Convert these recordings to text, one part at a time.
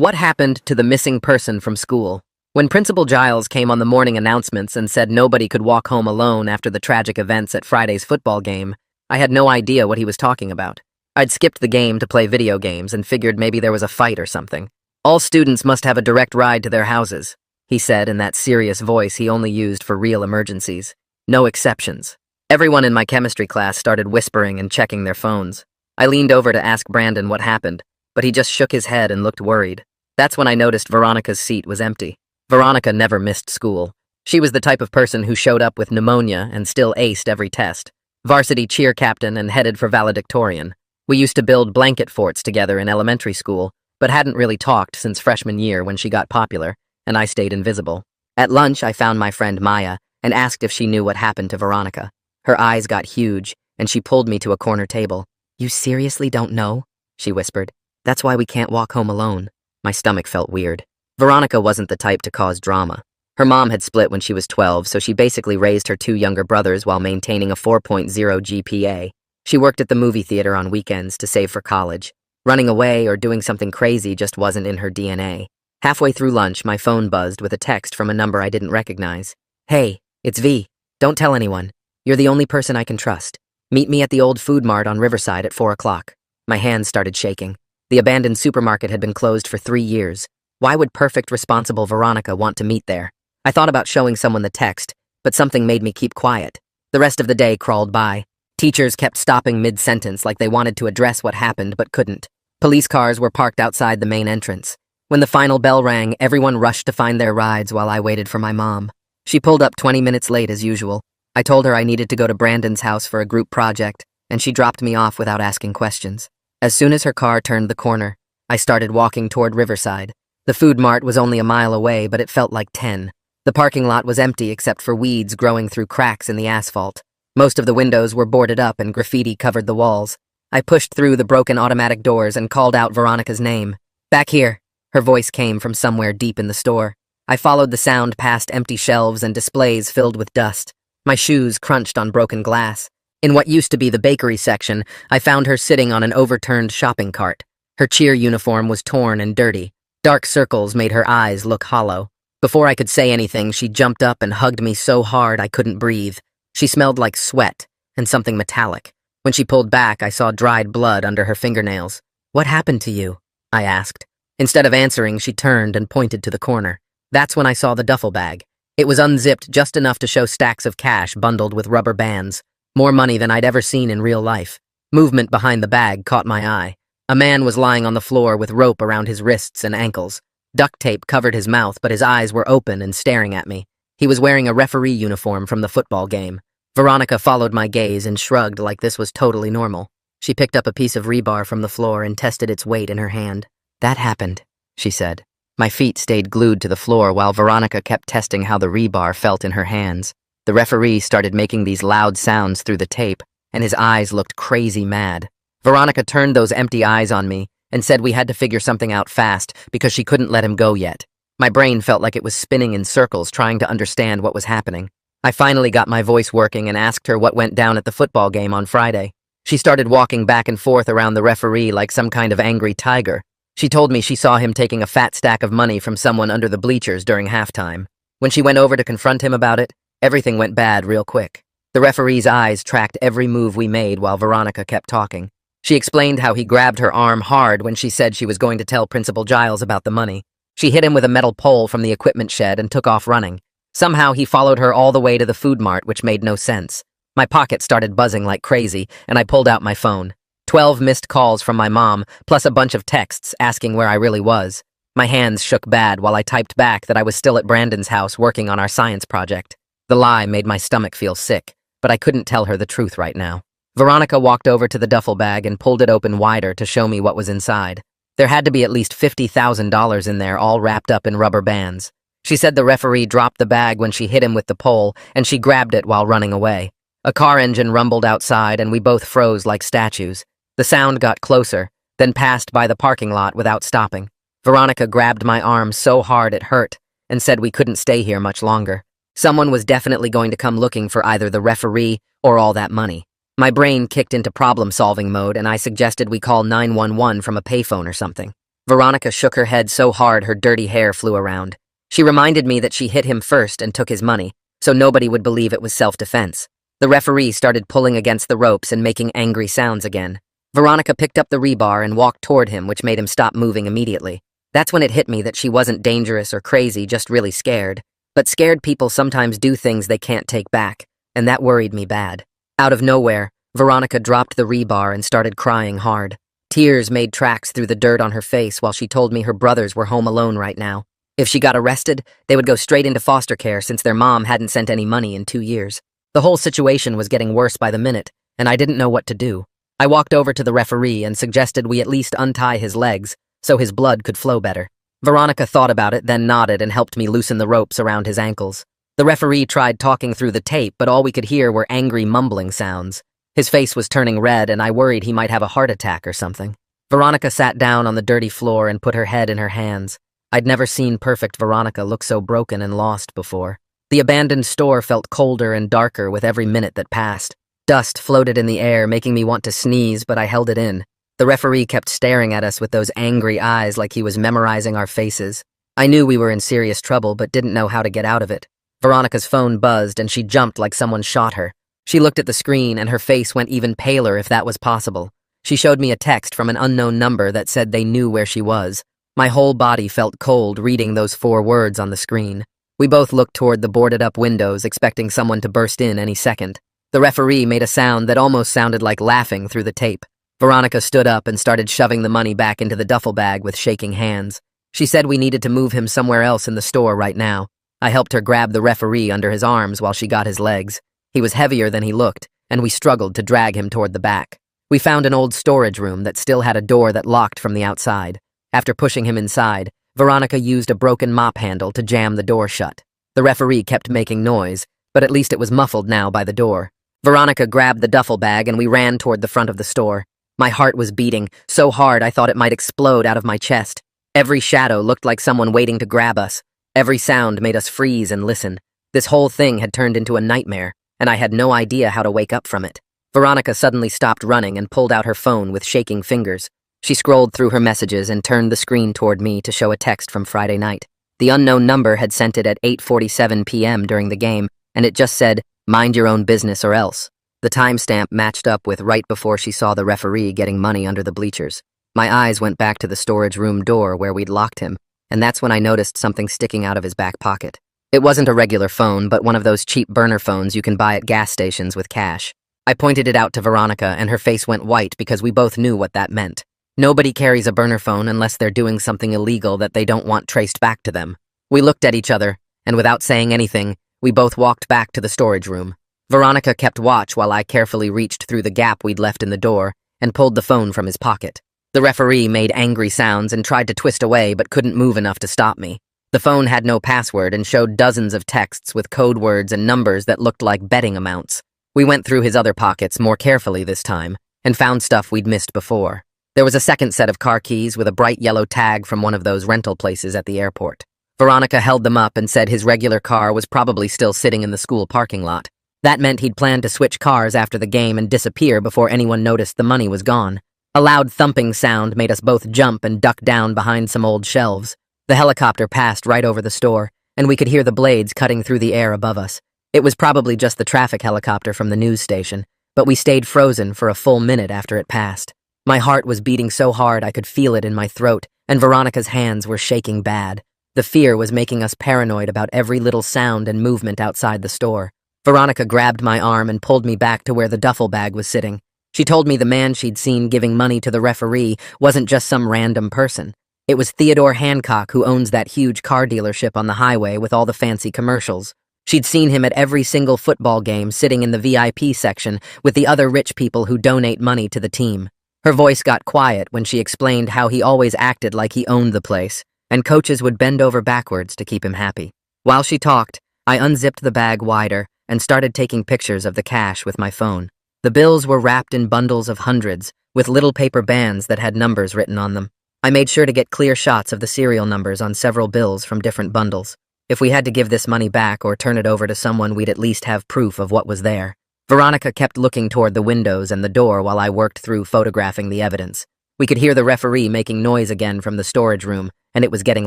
What happened to the missing person from school? When Principal Giles came on the morning announcements and said nobody could walk home alone after the tragic events at Friday's football game, I had no idea what he was talking about. I'd skipped the game to play video games and figured maybe there was a fight or something. All students must have a direct ride to their houses, he said in that serious voice he only used for real emergencies. No exceptions. Everyone in my chemistry class started whispering and checking their phones. I leaned over to ask Brandon what happened, but he just shook his head and looked worried. That's when I noticed Veronica's seat was empty. Veronica never missed school. She was the type of person who showed up with pneumonia and still aced every test. Varsity cheer captain and headed for valedictorian. We used to build blanket forts together in elementary school, but hadn't really talked since freshman year when she got popular, and I stayed invisible. At lunch, I found my friend Maya and asked if she knew what happened to Veronica. Her eyes got huge, and she pulled me to a corner table. "You seriously don't know?" she whispered. "That's why we can't walk home alone." My stomach felt weird. Veronica wasn't the type to cause drama. Her mom had split when she was 12, so she basically raised her two younger brothers while maintaining a 4.0 GPA. She worked at the movie theater on weekends to save for college. Running away or doing something crazy just wasn't in her DNA. Halfway through lunch, my phone buzzed with a text from a number I didn't recognize. "Hey, it's V. Don't tell anyone. You're the only person I can trust. Meet me at the old food mart on Riverside at 4 o'clock. My hands started shaking. The abandoned supermarket had been closed for 3 years. Why would perfect, responsible Veronica want to meet there? I thought about showing someone the text, but something made me keep quiet. The rest of the day crawled by. Teachers kept stopping mid-sentence like they wanted to address what happened but couldn't. Police cars were parked outside the main entrance. When the final bell rang, everyone rushed to find their rides while I waited for my mom. She pulled up 20 minutes late as usual. I told her I needed to go to Brandon's house for a group project, and she dropped me off without asking questions. As soon as her car turned the corner, I started walking toward Riverside. The food mart was only a mile away, but it felt like 10. The parking lot was empty except for weeds growing through cracks in the asphalt. Most of the windows were boarded up and graffiti covered the walls. I pushed through the broken automatic doors and called out Veronica's name. "Back here." Her voice came from somewhere deep in the store. I followed the sound past empty shelves and displays filled with dust. My shoes crunched on broken glass. In what used to be the bakery section, I found her sitting on an overturned shopping cart. Her cheer uniform was torn and dirty. Dark circles made her eyes look hollow. Before I could say anything, she jumped up and hugged me so hard I couldn't breathe. She smelled like sweat and something metallic. When she pulled back, I saw dried blood under her fingernails. "What happened to you?" I asked. Instead of answering, she turned and pointed to the corner. That's when I saw the duffel bag. It was unzipped just enough to show stacks of cash bundled with rubber bands. More money than I'd ever seen in real life. Movement behind the bag caught my eye. A man was lying on the floor with rope around his wrists and ankles. Duct tape covered his mouth, but his eyes were open and staring at me. He was wearing a referee uniform from the football game. Veronica followed my gaze and shrugged like this was totally normal. She picked up a piece of rebar from the floor and tested its weight in her hand. "That happened," she said. My feet stayed glued to the floor while Veronica kept testing how the rebar felt in her hands. The referee started making these loud sounds through the tape, and his eyes looked crazy mad. Veronica turned those empty eyes on me and said we had to figure something out fast because she couldn't let him go yet. My brain felt like it was spinning in circles trying to understand what was happening. I finally got my voice working and asked her what went down at the football game on Friday. She started walking back and forth around the referee like some kind of angry tiger. She told me she saw him taking a fat stack of money from someone under the bleachers during halftime. When she went over to confront him about it, everything went bad real quick. The referee's eyes tracked every move we made while Veronica kept talking. She explained how he grabbed her arm hard when she said she was going to tell Principal Giles about the money. She hit him with a metal pole from the equipment shed and took off running. Somehow he followed her all the way to the food mart, which made no sense. My pocket started buzzing like crazy, and I pulled out my phone. 12 missed calls from my mom, plus a bunch of texts asking where I really was. My hands shook bad while I typed back that I was still at Brandon's house working on our science project. The lie made my stomach feel sick, but I couldn't tell her the truth right now. Veronica walked over to the duffel bag and pulled it open wider to show me what was inside. There had to be at least $50,000 in there, all wrapped up in rubber bands. She said the referee dropped the bag when she hit him with the pole, and she grabbed it while running away. A car engine rumbled outside, and we both froze like statues. The sound got closer, then passed by the parking lot without stopping. Veronica grabbed my arm so hard it hurt, and said we couldn't stay here much longer. Someone was definitely going to come looking for either the referee or all that money. My brain kicked into problem-solving mode, and I suggested we call 911 from a payphone or something. Veronica shook her head so hard her dirty hair flew around. She reminded me that she hit him first and took his money, so nobody would believe it was self-defense. The referee started pulling against the ropes and making angry sounds again. Veronica picked up the rebar and walked toward him, which made him stop moving immediately. That's when it hit me that she wasn't dangerous or crazy, just really scared. But scared people sometimes do things they can't take back, and that worried me bad. Out of nowhere, Veronica dropped the rebar and started crying hard. Tears made tracks through the dirt on her face while she told me her brothers were home alone right now. If she got arrested, they would go straight into foster care since their mom hadn't sent any money in 2 years. The whole situation was getting worse by the minute, and I didn't know what to do. I walked over to the referee and suggested we at least untie his legs so his blood could flow better. Veronica thought about it, then nodded and helped me loosen the ropes around his ankles. The referee tried talking through the tape, but all we could hear were angry mumbling sounds. His face was turning red, and I worried he might have a heart attack or something. Veronica sat down on the dirty floor and put her head in her hands. I'd never seen perfect Veronica look so broken and lost before. The abandoned store felt colder and darker with every minute that passed. Dust floated in the air, making me want to sneeze, but I held it in. The referee kept staring at us with those angry eyes like he was memorizing our faces. I knew we were in serious trouble, but didn't know how to get out of it. Veronica's phone buzzed, and she jumped like someone shot her. She looked at the screen, and her face went even paler if that was possible. She showed me a text from an unknown number that said they knew where she was. My whole body felt cold reading those 4 words on the screen. We both looked toward the boarded-up windows, expecting someone to burst in any second. The referee made a sound that almost sounded like laughing through the tape. Veronica stood up and started shoving the money back into the duffel bag with shaking hands. She said we needed to move him somewhere else in the store right now. I helped her grab the referee under his arms while she got his legs. He was heavier than he looked, and we struggled to drag him toward the back. We found an old storage room that still had a door that locked from the outside. After pushing him inside, Veronica used a broken mop handle to jam the door shut. The referee kept making noise, but at least it was muffled now by the door. Veronica grabbed the duffel bag and we ran toward the front of the store. My heart was beating so hard I thought it might explode out of my chest. Every shadow looked like someone waiting to grab us. Every sound made us freeze and listen. This whole thing had turned into a nightmare, and I had no idea how to wake up from it. Veronica suddenly stopped running and pulled out her phone with shaking fingers. She scrolled through her messages and turned the screen toward me to show a text from Friday night. The unknown number had sent it at 8:47 p.m. during the game, and it just said, "Mind your own business or else." The timestamp matched up with right before she saw the referee getting money under the bleachers. My eyes went back to the storage room door where we'd locked him, and that's when I noticed something sticking out of his back pocket. It wasn't a regular phone, but one of those cheap burner phones you can buy at gas stations with cash. I pointed it out to Veronica, and her face went white because we both knew what that meant. Nobody carries a burner phone unless they're doing something illegal that they don't want traced back to them. We looked at each other, and without saying anything, we both walked back to the storage room. Veronica kept watch while I carefully reached through the gap we'd left in the door and pulled the phone from his pocket. The referee made angry sounds and tried to twist away but couldn't move enough to stop me. The phone had no password and showed dozens of texts with code words and numbers that looked like betting amounts. We went through his other pockets more carefully this time and found stuff we'd missed before. There was a second set of car keys with a bright yellow tag from one of those rental places at the airport. Veronica held them up and said his regular car was probably still sitting in the school parking lot. That meant he'd planned to switch cars after the game and disappear before anyone noticed the money was gone. A loud thumping sound made us both jump and duck down behind some old shelves. The helicopter passed right over the store, and we could hear the blades cutting through the air above us. It was probably just the traffic helicopter from the news station, but we stayed frozen for a full minute after it passed. My heart was beating so hard I could feel it in my throat, and Veronica's hands were shaking bad. The fear was making us paranoid about every little sound and movement outside the store. Veronica grabbed my arm and pulled me back to where the duffel bag was sitting. She told me the man she'd seen giving money to the referee wasn't just some random person. It was Theodore Hancock, who owns that huge car dealership on the highway with all the fancy commercials. She'd seen him at every single football game sitting in the VIP section with the other rich people who donate money to the team. Her voice got quiet when she explained how he always acted like he owned the place, and coaches would bend over backwards to keep him happy. While she talked, I unzipped the bag wider and started taking pictures of the cash with my phone. The bills were wrapped in bundles of hundreds, with little paper bands that had numbers written on them. I made sure to get clear shots of the serial numbers on several bills from different bundles. If we had to give this money back or turn it over to someone, we'd at least have proof of what was there. Veronica kept looking toward the windows and the door while I worked through photographing the evidence. We could hear the referee making noise again from the storage room, and it was getting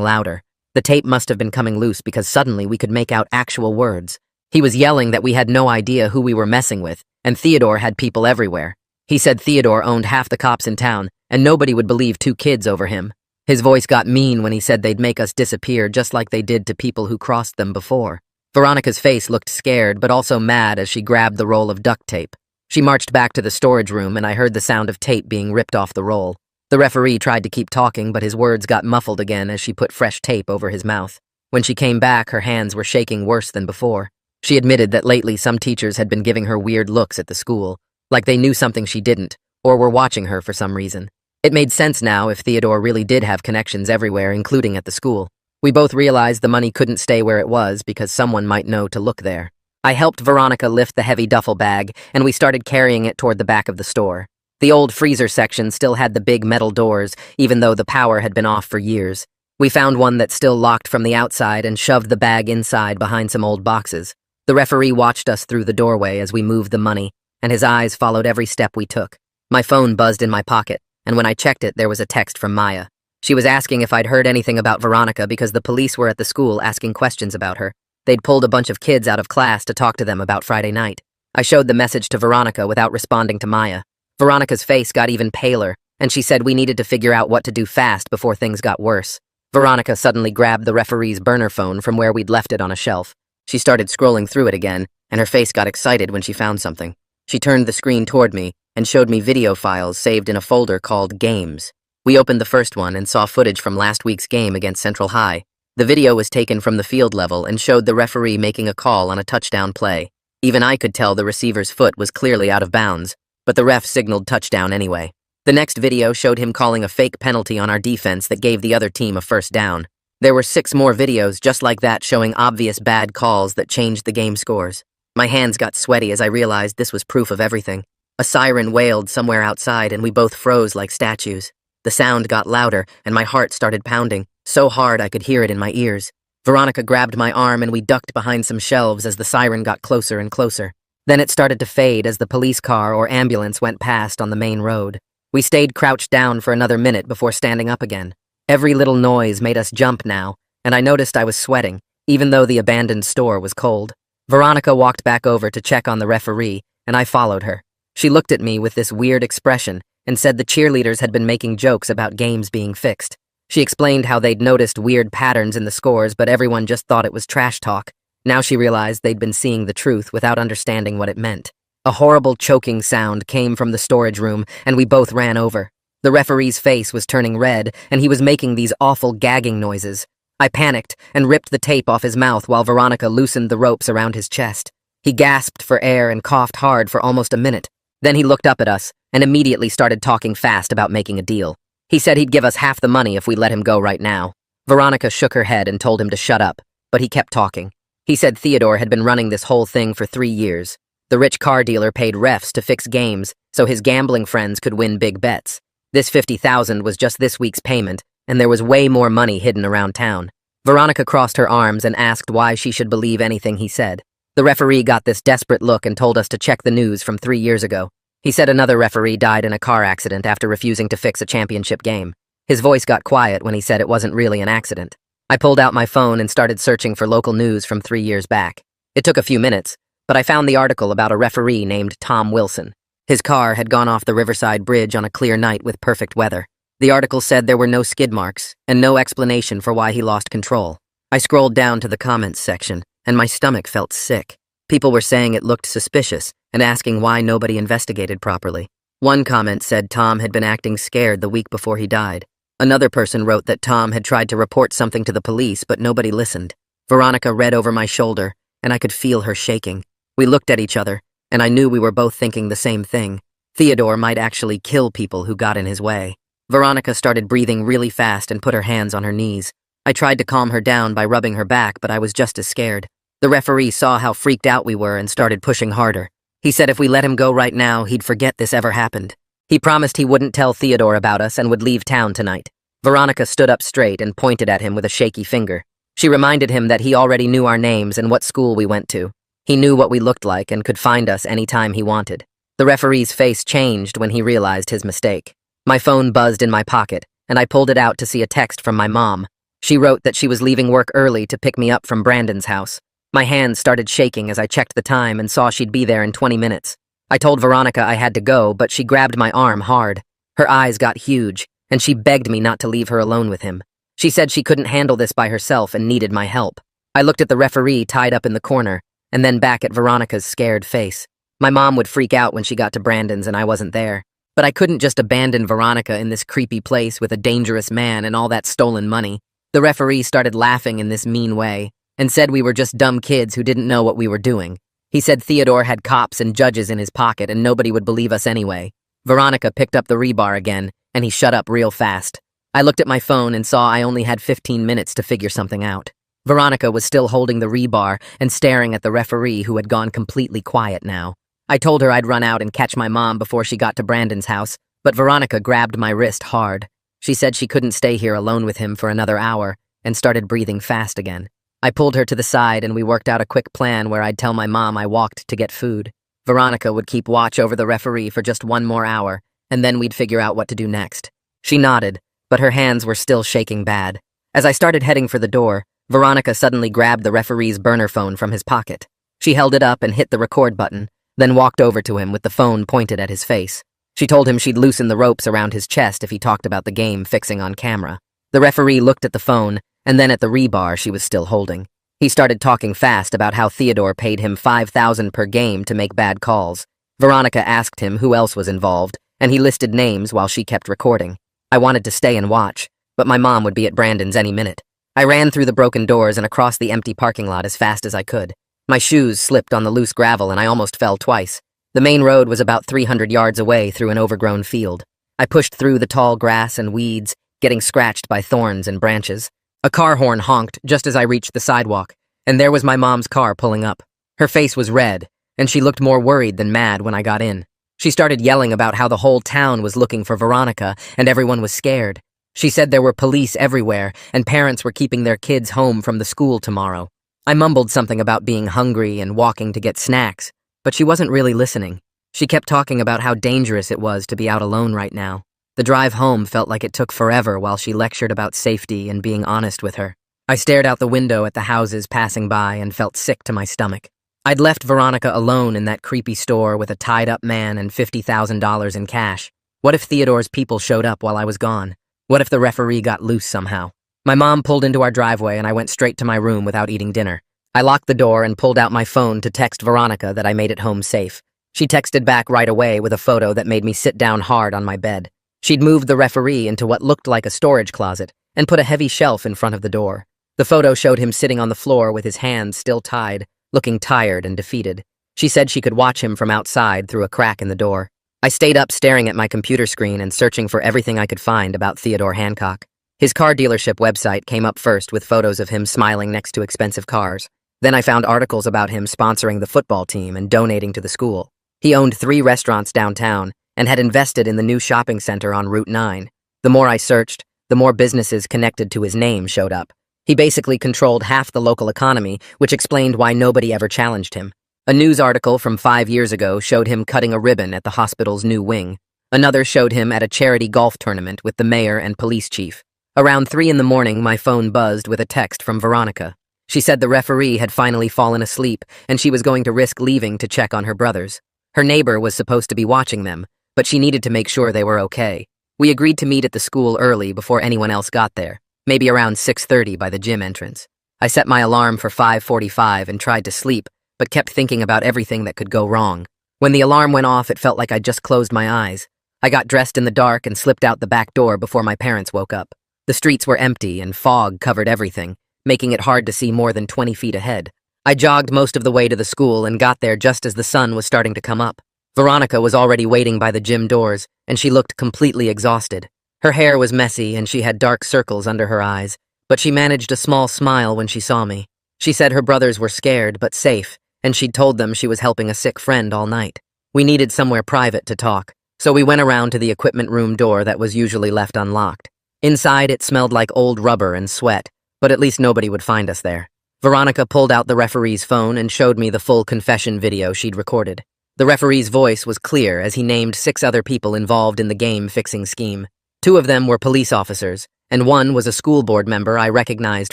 louder. The tape must have been coming loose because suddenly we could make out actual words. He was yelling that we had no idea who we were messing with, and Theodore had people everywhere. He said Theodore owned half the cops in town, and nobody would believe 2 kids over him. His voice got mean when he said they'd make us disappear just like they did to people who crossed them before. Veronica's face looked scared but also mad as she grabbed the roll of duct tape. She marched back to the storage room and I heard the sound of tape being ripped off the roll. The referee tried to keep talking, but his words got muffled again as she put fresh tape over his mouth. When she came back, her hands were shaking worse than before. She admitted that lately some teachers had been giving her weird looks at the school, like they knew something she didn't, or were watching her for some reason. It made sense now if Theodore really did have connections everywhere, including at the school. We both realized the money couldn't stay where it was because someone might know to look there. I helped Veronica lift the heavy duffel bag, and we started carrying it toward the back of the store. The old freezer section still had the big metal doors, even though the power had been off for years. We found one that still locked from the outside and shoved the bag inside behind some old boxes. The referee watched us through the doorway as we moved the money, and his eyes followed every step we took. My phone buzzed in my pocket, and when I checked it, there was a text from Maya. She was asking if I'd heard anything about Veronica because the police were at the school asking questions about her. They'd pulled a bunch of kids out of class to talk to them about Friday night. I showed the message to Veronica without responding to Maya. Veronica's face got even paler, and she said we needed to figure out what to do fast before things got worse. Veronica suddenly grabbed the referee's burner phone from where we'd left it on a shelf. She started scrolling through it again, and her face got excited when she found something. She turned the screen toward me and showed me video files saved in a folder called Games. We opened the first one and saw footage from last week's game against Central High. The video was taken from the field level and showed the referee making a call on a touchdown play. Even I could tell the receiver's foot was clearly out of bounds, but the ref signaled touchdown anyway. The next video showed him calling a fake penalty on our defense that gave the other team a first down. There were 6 more videos just like that showing obvious bad calls that changed the game scores. My hands got sweaty as I realized this was proof of everything. A siren wailed somewhere outside and we both froze like statues. The sound got louder and my heart started pounding, so hard I could hear it in my ears. Veronica grabbed my arm and we ducked behind some shelves as the siren got closer and closer. Then it started to fade as the police car or ambulance went past on the main road. We stayed crouched down for another minute before standing up again. Every little noise made us jump now, and I noticed I was sweating, even though the abandoned store was cold. Veronica walked back over to check on the referee, and I followed her. She looked at me with this weird expression and said the cheerleaders had been making jokes about games being fixed. She explained how they'd noticed weird patterns in the scores, but everyone just thought it was trash talk. Now she realized they'd been seeing the truth without understanding what it meant. A horrible choking sound came from the storage room, and we both ran over. The referee's face was turning red, and he was making these awful gagging noises. I panicked and ripped the tape off his mouth while Veronica loosened the ropes around his chest. He gasped for air and coughed hard for almost a minute. Then he looked up at us and immediately started talking fast about making a deal. He said he'd give us half the money if we let him go right now. Veronica shook her head and told him to shut up, but he kept talking. He said Theodore had been running this whole thing for 3 years. The rich car dealer paid refs to fix games so his gambling friends could win big bets. This $50,000 was just this week's payment, and there was way more money hidden around town. Veronica crossed her arms and asked why she should believe anything he said. The referee got this desperate look and told us to check the news from 3 years ago. He said another referee died in a car accident after refusing to fix a championship game. His voice got quiet when he said it wasn't really an accident. I pulled out my phone and started searching for local news from 3 years back. It took a few minutes, but I found the article about a referee named Tom Wilson. His car had gone off the Riverside Bridge on a clear night with perfect weather. The article said there were no skid marks and no explanation for why he lost control. I scrolled down to the comments section, and my stomach felt sick. People were saying it looked suspicious and asking why nobody investigated properly. One comment said Tom had been acting scared the week before he died. Another person wrote that Tom had tried to report something to the police, but nobody listened. Veronica read over my shoulder, and I could feel her shaking. We looked at each other, and I knew we were both thinking the same thing. Theodore might actually kill people who got in his way. Veronica started breathing really fast and put her hands on her knees. I tried to calm her down by rubbing her back, but I was just as scared. The referee saw how freaked out we were and started pushing harder. He said if we let him go right now, he'd forget this ever happened. He promised he wouldn't tell Theodore about us and would leave town tonight. Veronica stood up straight and pointed at him with a shaky finger. She reminded him that he already knew our names and what school we went to. He knew what we looked like and could find us any time he wanted. The referee's face changed when he realized his mistake. My phone buzzed in my pocket, and I pulled it out to see a text from my mom. She wrote that she was leaving work early to pick me up from Brandon's house. My hands started shaking as I checked the time and saw she'd be there in 20 minutes. I told Veronica I had to go, but she grabbed my arm hard. Her eyes got huge, and she begged me not to leave her alone with him. She said she couldn't handle this by herself and needed my help. I looked at the referee tied up in the corner, and then back at Veronica's scared face. My mom would freak out when she got to Brandon's and I wasn't there. But I couldn't just abandon Veronica in this creepy place with a dangerous man and all that stolen money. The referee started laughing in this mean way and said we were just dumb kids who didn't know what we were doing. He said Theodore had cops and judges in his pocket and nobody would believe us anyway. Veronica picked up the rebar again, and he shut up real fast. I looked at my phone and saw I only had 15 minutes to figure something out. Veronica was still holding the rebar and staring at the referee who had gone completely quiet now. I told her I'd run out and catch my mom before she got to Brandon's house, but Veronica grabbed my wrist hard. She said she couldn't stay here alone with him for another hour and started breathing fast again. I pulled her to the side and we worked out a quick plan where I'd tell my mom I walked to get food. Veronica would keep watch over the referee for just one more hour, and then we'd figure out what to do next. She nodded, but her hands were still shaking bad. As I started heading for the door, Veronica suddenly grabbed the referee's burner phone from his pocket. She held it up and hit the record button, then walked over to him with the phone pointed at his face. She told him she'd loosen the ropes around his chest if he talked about the game fixing on camera. The referee looked at the phone, and then at the rebar she was still holding. He started talking fast about how Theodore paid him $5,000 per game to make bad calls. Veronica asked him who else was involved, and he listed names while she kept recording. I wanted to stay and watch, but my mom would be at Brandon's any minute. I ran through the broken doors and across the empty parking lot as fast as I could. My shoes slipped on the loose gravel and I almost fell twice. The main road was about 300 yards away through an overgrown field. I pushed through the tall grass and weeds, getting scratched by thorns and branches. A car horn honked just as I reached the sidewalk, and there was my mom's car pulling up. Her face was red, and she looked more worried than mad when I got in. She started yelling about how the whole town was looking for Veronica, and everyone was scared. She said there were police everywhere, and parents were keeping their kids home from the school tomorrow. I mumbled something about being hungry and walking to get snacks, but she wasn't really listening. She kept talking about how dangerous it was to be out alone right now. The drive home felt like it took forever while she lectured about safety and being honest with her. I stared out the window at the houses passing by and felt sick to my stomach. I'd left Veronica alone in that creepy store with a tied-up man and $50,000 in cash. What if Theodore's people showed up while I was gone? What if the referee got loose somehow? My mom pulled into our driveway and I went straight to my room without eating dinner. I locked the door and pulled out my phone to text Veronica that I made it home safe. She texted back right away with a photo that made me sit down hard on my bed. She'd moved the referee into what looked like a storage closet and put a heavy shelf in front of the door. The photo showed him sitting on the floor with his hands still tied, looking tired and defeated. She said she could watch him from outside through a crack in the door. I stayed up staring at my computer screen and searching for everything I could find about Theodore Hancock. His car dealership website came up first with photos of him smiling next to expensive cars. Then I found articles about him sponsoring the football team and donating to the school. He owned 3 restaurants downtown and had invested in the new shopping center on Route 9. The more I searched, the more businesses connected to his name showed up. He basically controlled half the local economy, which explained why nobody ever challenged him. A news article from 5 years ago showed him cutting a ribbon at the hospital's new wing. Another showed him at a charity golf tournament with the mayor and police chief. Around 3 in the morning, my phone buzzed with a text from Veronica. She said the referee had finally fallen asleep and she was going to risk leaving to check on her brothers. Her neighbor was supposed to be watching them, but she needed to make sure they were okay. We agreed to meet at the school early before anyone else got there, maybe around 6:30 by the gym entrance. I set my alarm for 5:45 and tried to sleep, but kept thinking about everything that could go wrong. When the alarm went off, it felt like I'd just closed my eyes. I got dressed in the dark and slipped out the back door before my parents woke up. The streets were empty and fog covered everything, making it hard to see more than 20 feet ahead. I jogged most of the way to the school and got there just as the sun was starting to come up. Veronica was already waiting by the gym doors, and she looked completely exhausted. Her hair was messy and she had dark circles under her eyes, but she managed a small smile when she saw me. She said her brothers were scared but safe, and she'd told them she was helping a sick friend all night. We needed somewhere private to talk, so we went around to the equipment room door that was usually left unlocked. Inside, it smelled like old rubber and sweat, but at least nobody would find us there. Veronica pulled out the referee's phone and showed me the full confession video she'd recorded. The referee's voice was clear as he named 6 other people involved in the game-fixing scheme. 2 of them were police officers, and 1 was a school board member I recognized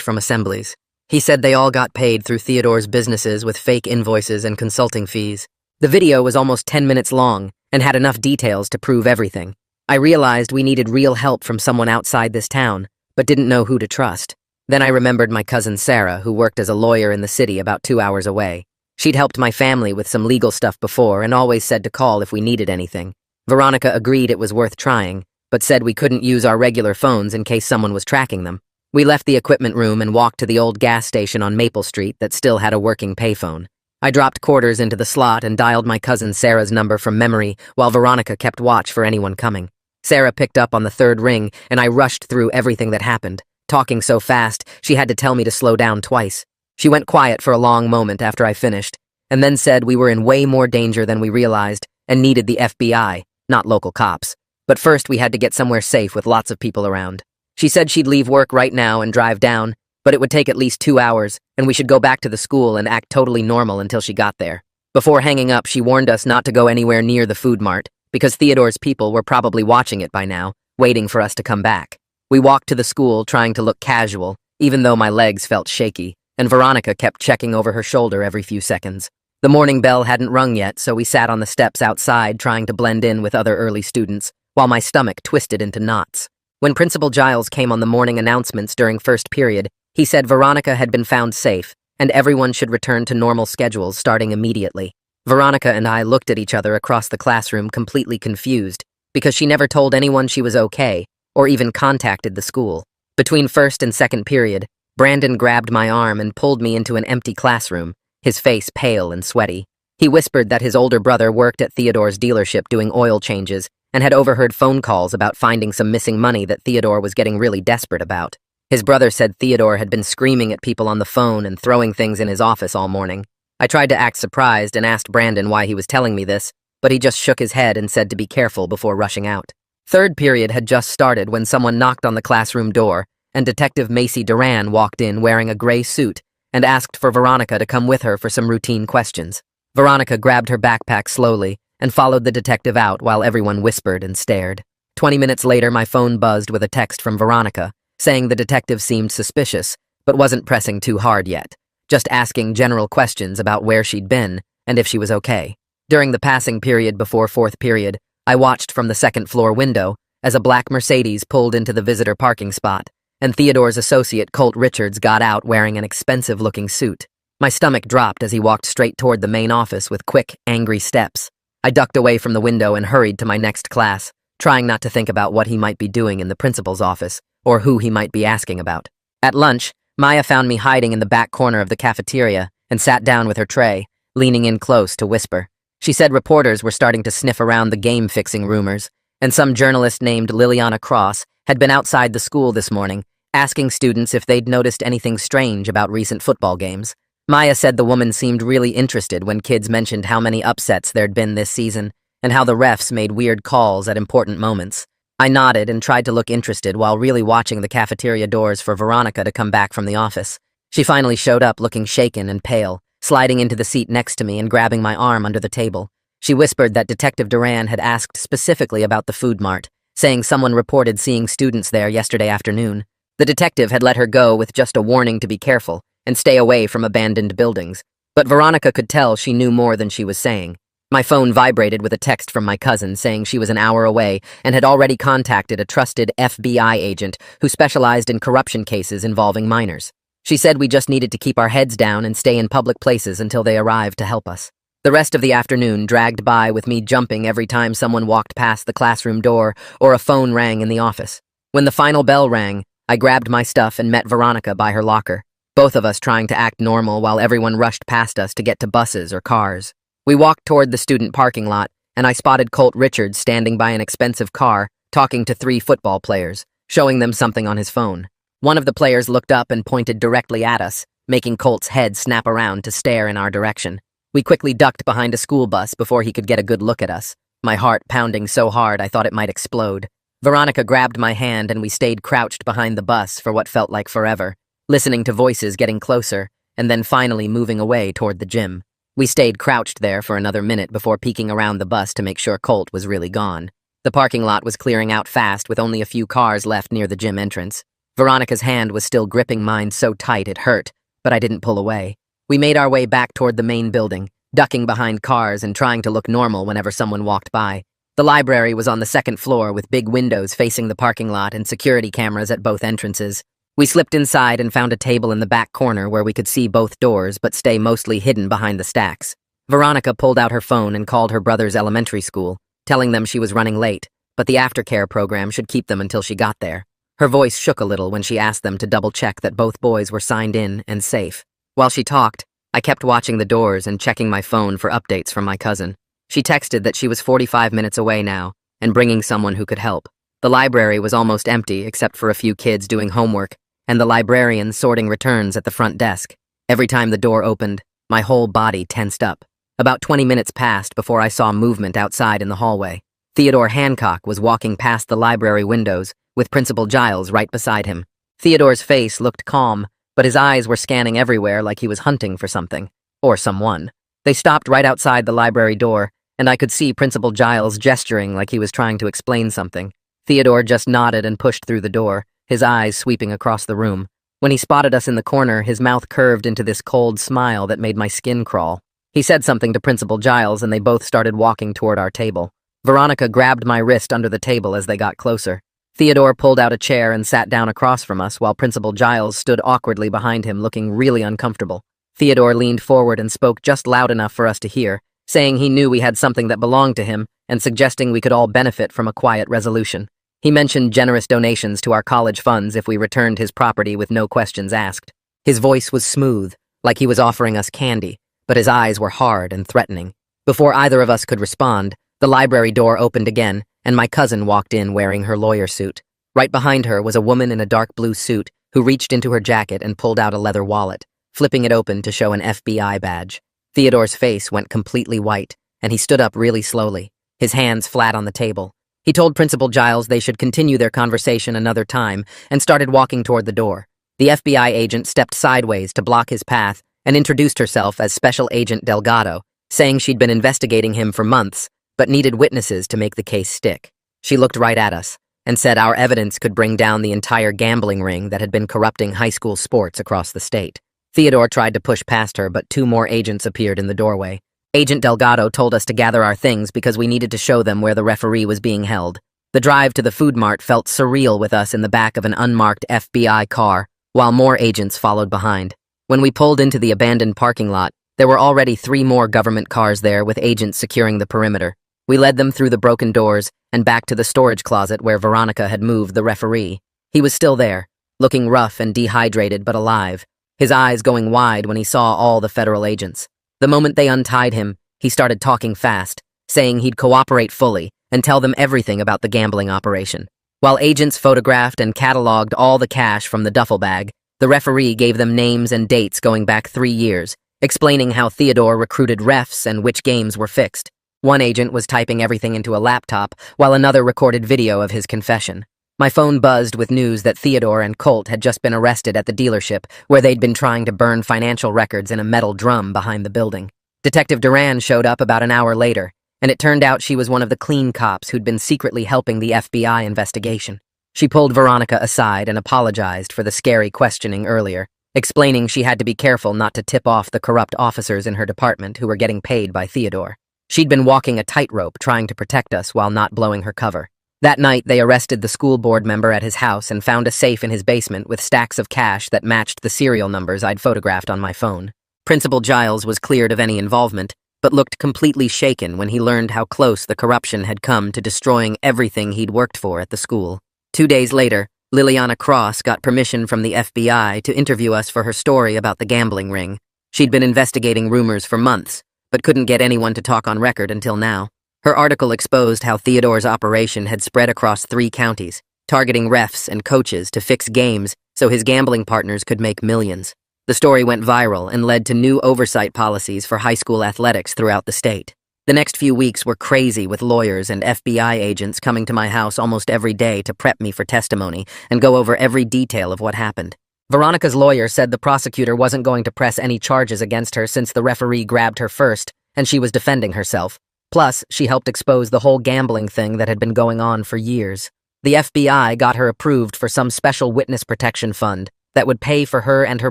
from assemblies. He said they all got paid through Theodore's businesses with fake invoices and consulting fees. The video was almost 10 minutes long and had enough details to prove everything. I realized we needed real help from someone outside this town, but didn't know who to trust. Then I remembered my cousin Sarah, who worked as a lawyer in the city about 2 hours away. She'd helped my family with some legal stuff before and always said to call if we needed anything. Veronica agreed it was worth trying, but said we couldn't use our regular phones in case someone was tracking them. We left the equipment room and walked to the old gas station on Maple Street that still had a working payphone. I dropped quarters into the slot and dialed my cousin Sarah's number from memory while Veronica kept watch for anyone coming. Sarah picked up on the 3rd ring, and I rushed through everything that happened. Talking so fast, she had to tell me to slow down twice. She went quiet for a long moment after I finished, and then said we were in way more danger than we realized and needed the FBI, not local cops. But first we had to get somewhere safe with lots of people around. She said she'd leave work right now and drive down, but it would take at least 2 hours, and we should go back to the school and act totally normal until she got there. Before hanging up, she warned us not to go anywhere near the food mart, because Theodore's people were probably watching it by now, waiting for us to come back. We walked to the school trying to look casual, even though my legs felt shaky, and Veronica kept checking over her shoulder every few seconds. The morning bell hadn't rung yet, so we sat on the steps outside trying to blend in with other early students, while my stomach twisted into knots. When Principal Giles came on the morning announcements during first period, he said Veronica had been found safe, and everyone should return to normal schedules starting immediately. Veronica and I looked at each other across the classroom completely confused, because she never told anyone she was okay, or even contacted the school. Between first and second period, Brandon grabbed my arm and pulled me into an empty classroom, his face pale and sweaty. He whispered that his older brother worked at Theodore's dealership doing oil changes and had overheard phone calls about finding some missing money that Theodore was getting really desperate about. His brother said Theodore had been screaming at people on the phone and throwing things in his office all morning. I tried to act surprised and asked Brandon why he was telling me this, but he just shook his head and said to be careful before rushing out. Third period had just started when someone knocked on the classroom door, and Detective Macy Duran walked in wearing a gray suit and asked for Veronica to come with her for some routine questions. Veronica grabbed her backpack slowly and followed the detective out while everyone whispered and stared. 20 minutes later, my phone buzzed with a text from Veronica, saying the detective seemed suspicious, but wasn't pressing too hard yet, just asking general questions about where she'd been and if she was okay. During the passing period before fourth period, I watched from the second-floor window as a black Mercedes pulled into the visitor parking spot, and Theodore's associate Colt Richards got out wearing an expensive-looking suit. My stomach dropped as he walked straight toward the main office with quick, angry steps. I ducked away from the window and hurried to my next class, trying not to think about what he might be doing in the principal's office or who he might be asking about. At lunch, Maya found me hiding in the back corner of the cafeteria and sat down with her tray, leaning in close to whisper. She said reporters were starting to sniff around the game-fixing rumors, and some journalist named Liliana Cross had been outside the school this morning, asking students if they'd noticed anything strange about recent football games. Maya said the woman seemed really interested when kids mentioned how many upsets there'd been this season and how the refs made weird calls at important moments. I nodded and tried to look interested while really watching the cafeteria doors for Veronica to come back from the office. She finally showed up looking shaken and pale, sliding into the seat next to me and grabbing my arm under the table. She whispered that Detective Duran had asked specifically about the food mart, saying someone reported seeing students there yesterday afternoon. The detective had let her go with just a warning to be careful and stay away from abandoned buildings, but Veronica could tell she knew more than she was saying. My phone vibrated with a text from my cousin saying she was an hour away and had already contacted a trusted FBI agent who specialized in corruption cases involving minors. She said we just needed to keep our heads down and stay in public places until they arrived to help us. The rest of the afternoon dragged by with me jumping every time someone walked past the classroom door or a phone rang in the office. When the final bell rang, I grabbed my stuff and met Veronica by her locker, both of us trying to act normal while everyone rushed past us to get to buses or cars. We walked toward the student parking lot, and I spotted Colt Richards standing by an expensive car, talking to 3 football players, showing them something on his phone. One of the players looked up and pointed directly at us, making Colt's head snap around to stare in our direction. We quickly ducked behind a school bus before he could get a good look at us, my heart pounding so hard I thought it might explode. Veronica grabbed my hand and we stayed crouched behind the bus for what felt like forever, listening to voices getting closer, and then finally moving away toward the gym. We stayed crouched there for another minute before peeking around the bus to make sure Colt was really gone. The parking lot was clearing out fast with only a few cars left near the gym entrance. Veronica's hand was still gripping mine so tight it hurt, but I didn't pull away. We made our way back toward the main building, ducking behind cars and trying to look normal whenever someone walked by. The library was on the second floor with big windows facing the parking lot and security cameras at both entrances. We slipped inside and found a table in the back corner where we could see both doors but stay mostly hidden behind the stacks. Veronica pulled out her phone and called her brother's elementary school, telling them she was running late, but the aftercare program should keep them until she got there. Her voice shook a little when she asked them to double-check that both boys were signed in and safe. While she talked, I kept watching the doors and checking my phone for updates from my cousin. She texted that she was 45 minutes away now and bringing someone who could help. The library was almost empty except for a few kids doing homework and the librarian sorting returns at the front desk. Every time the door opened, my whole body tensed up. About 20 minutes passed before I saw movement outside in the hallway. Theodore Hancock was walking past the library windows with Principal Giles right beside him. Theodore's face looked calm, but his eyes were scanning everywhere like he was hunting for something. Or someone. They stopped right outside the library door, and I could see Principal Giles gesturing like he was trying to explain something. Theodore just nodded and pushed through the door, his eyes sweeping across the room. When he spotted us in the corner, his mouth curved into this cold smile that made my skin crawl. He said something to Principal Giles, and they both started walking toward our table. Veronica grabbed my wrist under the table as they got closer. Theodore pulled out a chair and sat down across from us while Principal Giles stood awkwardly behind him, looking really uncomfortable. Theodore leaned forward and spoke just loud enough for us to hear, saying he knew we had something that belonged to him and suggesting we could all benefit from a quiet resolution. He mentioned generous donations to our college funds if we returned his property with no questions asked. His voice was smooth, like he was offering us candy, but his eyes were hard and threatening. Before either of us could respond, the library door opened again, and my cousin walked in wearing her lawyer suit. Right behind her was a woman in a dark blue suit who reached into her jacket and pulled out a leather wallet, flipping it open to show an FBI badge. Theodore's face went completely white, and he stood up really slowly, his hands flat on the table. He told Principal Giles they should continue their conversation another time and started walking toward the door. The FBI agent stepped sideways to block his path and introduced herself as Special Agent Delgado, saying she'd been investigating him for months, but needed witnesses to make the case stick. She looked right at us and said our evidence could bring down the entire gambling ring that had been corrupting high school sports across the state. Theodore tried to push past her, but two more agents appeared in the doorway. Agent Delgado told us to gather our things because we needed to show them where the referee was being held. The drive to the food mart felt surreal with us in the back of an unmarked FBI car, while more agents followed behind. When we pulled into the abandoned parking lot, there were already 3 more government cars there with agents securing the perimeter. We led them through the broken doors and back to the storage closet where Veronica had moved the referee. He was still there, looking rough and dehydrated but alive, his eyes going wide when he saw all the federal agents. The moment they untied him, he started talking fast, saying he'd cooperate fully and tell them everything about the gambling operation. While agents photographed and cataloged all the cash from the duffel bag, the referee gave them names and dates going back 3 years, explaining how Theodore recruited refs and which games were fixed. One agent was typing everything into a laptop, while another recorded video of his confession. My phone buzzed with news that Theodore and Colt had just been arrested at the dealership, where they'd been trying to burn financial records in a metal drum behind the building. Detective Duran showed up about an hour later, and it turned out she was one of the clean cops who'd been secretly helping the FBI investigation. She pulled Veronica aside and apologized for the scary questioning earlier, explaining she had to be careful not to tip off the corrupt officers in her department who were getting paid by Theodore. She'd been walking a tightrope trying to protect us while not blowing her cover. That night, they arrested the school board member at his house and found a safe in his basement with stacks of cash that matched the serial numbers I'd photographed on my phone. Principal Giles was cleared of any involvement, but looked completely shaken when he learned how close the corruption had come to destroying everything he'd worked for at the school. 2 days later, Liliana Cross got permission from the FBI to interview us for her story about the gambling ring. She'd been investigating rumors for months, but couldn't get anyone to talk on record until now. Her article exposed how Theodore's operation had spread across 3 counties, targeting refs and coaches to fix games so his gambling partners could make millions. The story went viral and led to new oversight policies for high school athletics throughout the state. The next few weeks were crazy with lawyers and FBI agents coming to my house almost every day to prep me for testimony and go over every detail of what happened. Veronica's lawyer said the prosecutor wasn't going to press any charges against her since the referee grabbed her first, and she was defending herself. Plus, she helped expose the whole gambling thing that had been going on for years. The FBI got her approved for some special witness protection fund that would pay for her and her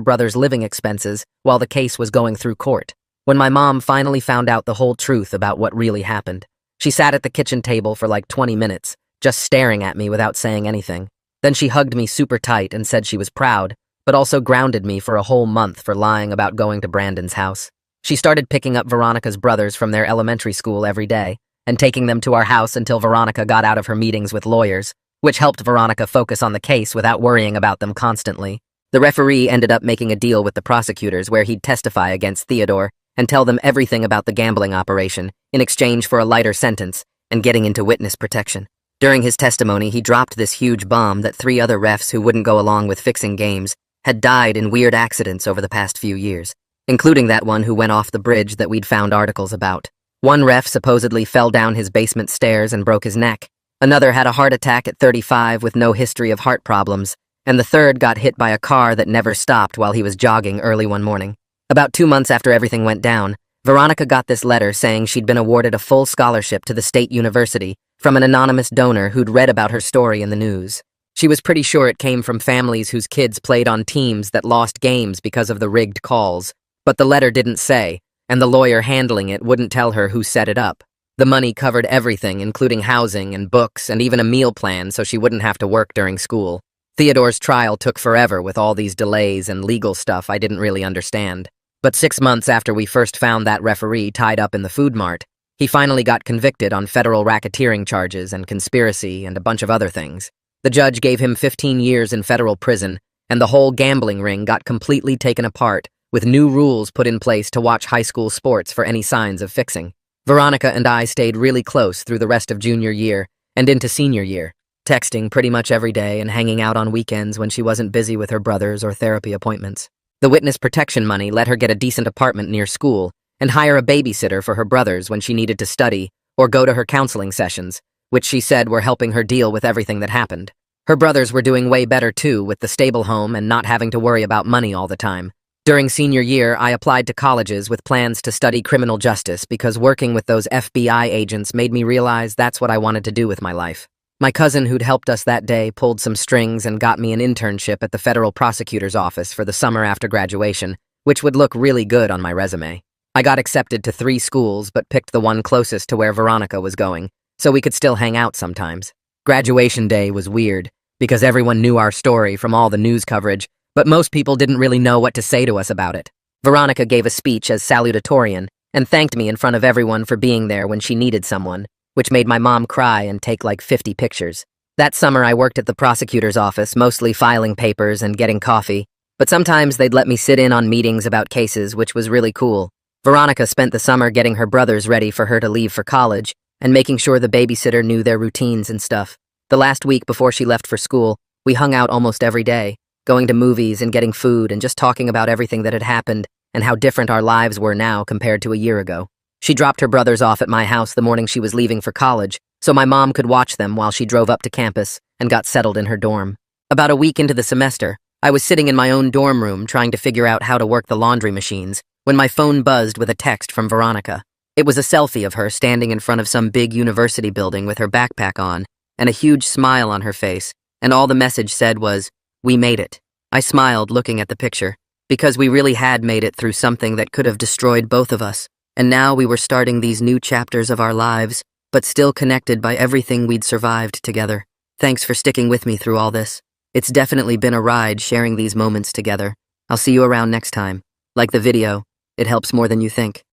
brother's living expenses while the case was going through court. When my mom finally found out the whole truth about what really happened, she sat at the kitchen table for like 20 minutes, just staring at me without saying anything. Then she hugged me super tight and said she was proud, but also grounded me for a whole month for lying about going to Brandon's house. She started picking up Veronica's brothers from their elementary school every day and taking them to our house until Veronica got out of her meetings with lawyers, which helped Veronica focus on the case without worrying about them constantly. The referee ended up making a deal with the prosecutors where he'd testify against Theodore and tell them everything about the gambling operation in exchange for a lighter sentence and getting into witness protection. During his testimony, he dropped this huge bomb that 3 other refs who wouldn't go along with fixing games had died in weird accidents over the past few years, including that one who went off the bridge that we'd found articles about. One ref supposedly fell down his basement stairs and broke his neck. Another had a heart attack at 35 with no history of heart problems, and the third got hit by a car that never stopped while he was jogging early one morning. About 2 months after everything went down, Veronica got this letter saying she'd been awarded a full scholarship to the state university from an anonymous donor who'd read about her story in the news. She was pretty sure it came from families whose kids played on teams that lost games because of the rigged calls, but the letter didn't say, and the lawyer handling it wouldn't tell her who set it up. The money covered everything, including housing and books and even a meal plan so she wouldn't have to work during school. Theodore's trial took forever with all these delays and legal stuff I didn't really understand. But 6 months after we first found that referee tied up in the food mart, he finally got convicted on federal racketeering charges and conspiracy and a bunch of other things. The judge gave him 15 years in federal prison, and the whole gambling ring got completely taken apart, with new rules put in place to watch high school sports for any signs of fixing. Veronica and I stayed really close through the rest of junior year and into senior year, texting pretty much every day and hanging out on weekends when she wasn't busy with her brothers or therapy appointments. The witness protection money let her get a decent apartment near school and hire a babysitter for her brothers when she needed to study or go to her counseling sessions, which she said were helping her deal with everything that happened. Her brothers were doing way better too, with the stable home and not having to worry about money all the time. During senior year, I applied to colleges with plans to study criminal justice because working with those FBI agents made me realize that's what I wanted to do with my life. My cousin who'd helped us that day pulled some strings and got me an internship at the federal prosecutor's office for the summer after graduation, which would look really good on my resume. I got accepted to 3 schools but picked the one closest to where Veronica was going, so we could still hang out sometimes. Graduation day was weird because everyone knew our story from all the news coverage, but most people didn't really know what to say to us about it. Veronica gave a speech as salutatorian and thanked me in front of everyone for being there when she needed someone, which made my mom cry and take like 50 pictures. That summer I worked at the prosecutor's office, mostly filing papers and getting coffee, but sometimes they'd let me sit in on meetings about cases, which was really cool. Veronica spent the summer getting her brothers ready for her to leave for college and making sure the babysitter knew their routines and stuff. The last week before she left for school, we hung out almost every day, going to movies and getting food and just talking about everything that had happened and how different our lives were now compared to a year ago. She dropped her brothers off at my house the morning she was leaving for college, so my mom could watch them while she drove up to campus and got settled in her dorm. About a week into the semester, I was sitting in my own dorm room trying to figure out how to work the laundry machines when my phone buzzed with a text from Veronica. It was a selfie of her standing in front of some big university building with her backpack on and a huge smile on her face, and all the message said was, "We made it." I smiled looking at the picture, because we really had made it through something that could have destroyed both of us, and now we were starting these new chapters of our lives, but still connected by everything we'd survived together. Thanks for sticking with me through all this. It's definitely been a ride sharing these moments together. I'll see you around next time. Like the video, it helps more than you think.